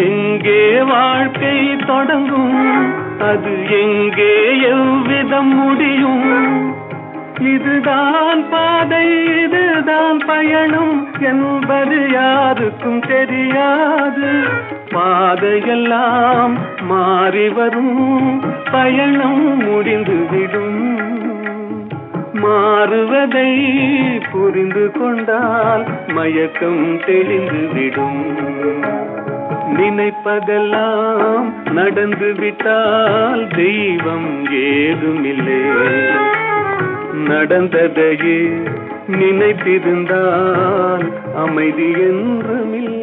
எங்கே வாழ்க்கை தொடங்கும், அது எங்கே எவ்விதம் முடியும்? இதுதான் பாதை, இதுதான் பயணம் என்பது யாருக்கும் தெரியாது. பாதையெல்லாம் மாறி வரும், பயணம் முடிந்துவிடும். மாறுவதை புரிந்து கொண்டால் மயக்கம் தெளிந்துவிடும். நினைப்பதெல்லாம் நடந்து விட்டால் தெய்வம் ஏதுமில்லை. நடந்ததையே நினைத்திருந்தால் அமைதி என்றுமில்லை.